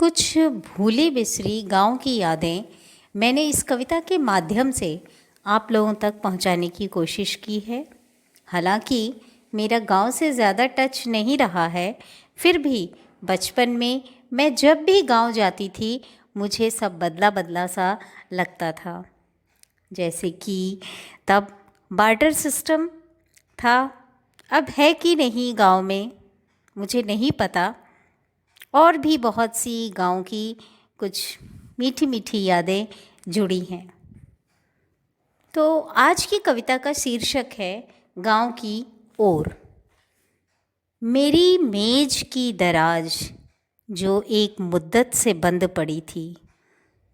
कुछ भूली बिसरी गांव की यादें मैंने इस कविता के माध्यम से आप लोगों तक पहुंचाने की कोशिश की है। हालांकि मेरा गांव से ज़्यादा टच नहीं रहा है, फिर भी बचपन में मैं जब भी गांव जाती थी मुझे सब बदला बदला सा लगता था। जैसे कि तब बार्टर सिस्टम था, अब है कि नहीं गांव में मुझे नहीं पता। और भी बहुत सी गांव की कुछ मीठी मीठी यादें जुड़ी हैं। तो आज की कविता का शीर्षक है गांव की ओर। मेरी मेज की दराज जो एक मुद्दत से बंद पड़ी थी,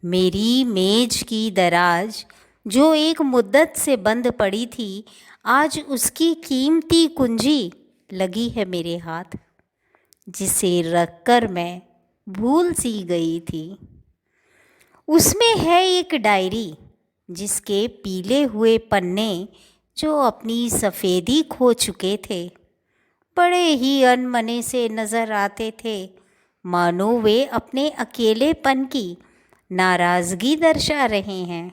मेरी मेज की दराज जो एक मुद्दत से बंद पड़ी थी, आज उसकी कीमती कुंजी लगी है मेरे हाथ, जिसे रखकर मैं भूल सी गई थी। उसमें है एक डायरी जिसके पीले हुए पन्ने जो अपनी सफ़ेदी खो चुके थे, बड़े ही अनमने से नज़र आते थे, मानो वे अपने अकेलेपन की नाराज़गी दर्शा रहे हैं,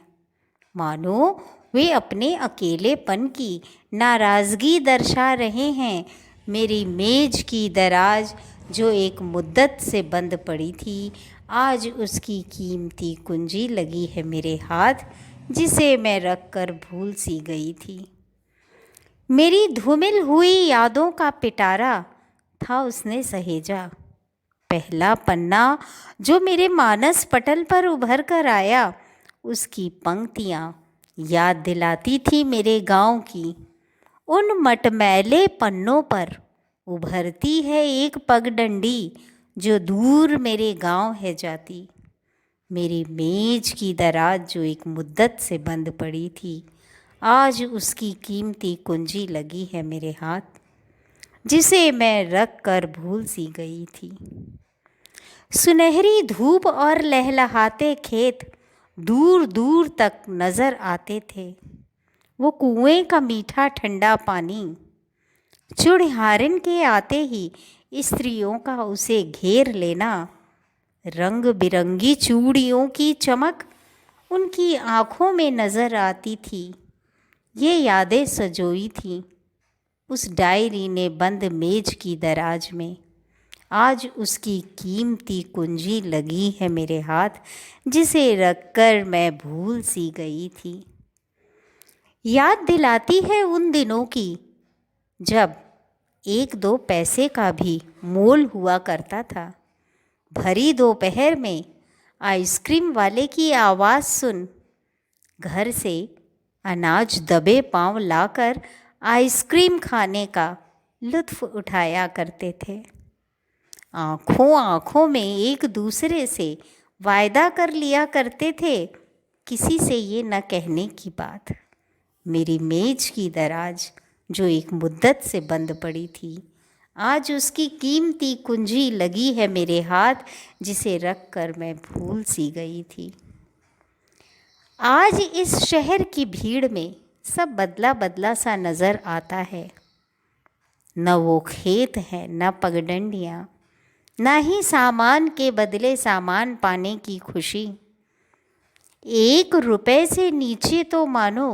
मानो वे अपने अकेलेपन की नाराज़गी दर्शा रहे हैं। मेरी मेज की दराज जो एक मुद्दत से बंद पड़ी थी, आज उसकी कीमती कुंजी लगी है मेरे हाथ, जिसे मैं रख कर भूल सी गई थी। मेरी धूमिल हुई यादों का पिटारा था उसने सहेजा, पहला पन्ना जो मेरे मानस पटल पर उभर कर आया, उसकी पंक्तियाँ याद दिलाती थी मेरे गांव की। उन मटमैले पन्नों पर उभरती है एक पगडंडी जो दूर मेरे गांव है जाती। मेरी मेज की दराज जो एक मुद्दत से बंद पड़ी थी, आज उसकी कीमती कुंजी लगी है मेरे हाथ, जिसे मैं रख कर भूल सी गई थी। सुनहरी धूप और लहलहाते खेत दूर दूर तक नज़र आते थे। वो कुएं का मीठा ठंडा पानी, चुड़िहारन के आते ही स्त्रियों का उसे घेर लेना, रंग बिरंगी चूड़ियों की चमक उनकी आँखों में नज़र आती थी। ये यादें सजोई थी उस डायरी ने बंद मेज की दराज में, आज उसकी कीमती कुंजी लगी है मेरे हाथ, जिसे रखकर मैं भूल सी गई थी। याद दिलाती है उन दिनों की जब एक दो पैसे का भी मोल हुआ करता था। भरी दोपहर में आइसक्रीम वाले की आवाज़ सुन घर से अनाज दबे पांव लाकर आइसक्रीम खाने का लुत्फ़ उठाया करते थे। आँखों आँखों में एक दूसरे से वायदा कर लिया करते थे, किसी से ये न कहने की बात। मेरी मेज की दराज जो एक मुद्दत से बंद पड़ी थी, आज उसकी कीमती कुंजी लगी है मेरे हाथ, जिसे रख कर मैं भूल सी गई थी। आज इस शहर की भीड़ में सब बदला बदला सा नज़र आता है। न वो खेत है, न पगडंडियाँ, न ही सामान के बदले सामान पाने की खुशी। 1 रुपए से नीचे तो मानो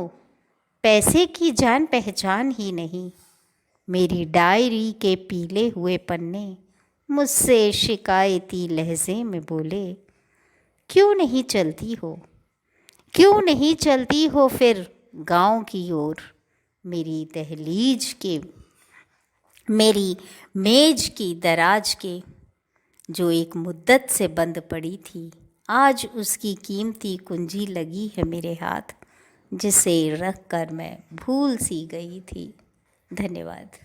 पैसे की जान पहचान ही नहीं। मेरी डायरी के पीले हुए पन्ने मुझसे शिकायती लहजे में बोले, क्यों नहीं चलती हो, क्यों नहीं चलती हो फिर गांव की ओर। मेरी दहलीज के, मेरी मेज की दराज के जो एक मुद्दत से बंद पड़ी थी, आज उसकी कीमती कुंजी लगी है मेरे हाथ, जिसे रख कर मैं भूल सी गई थी। धन्यवाद।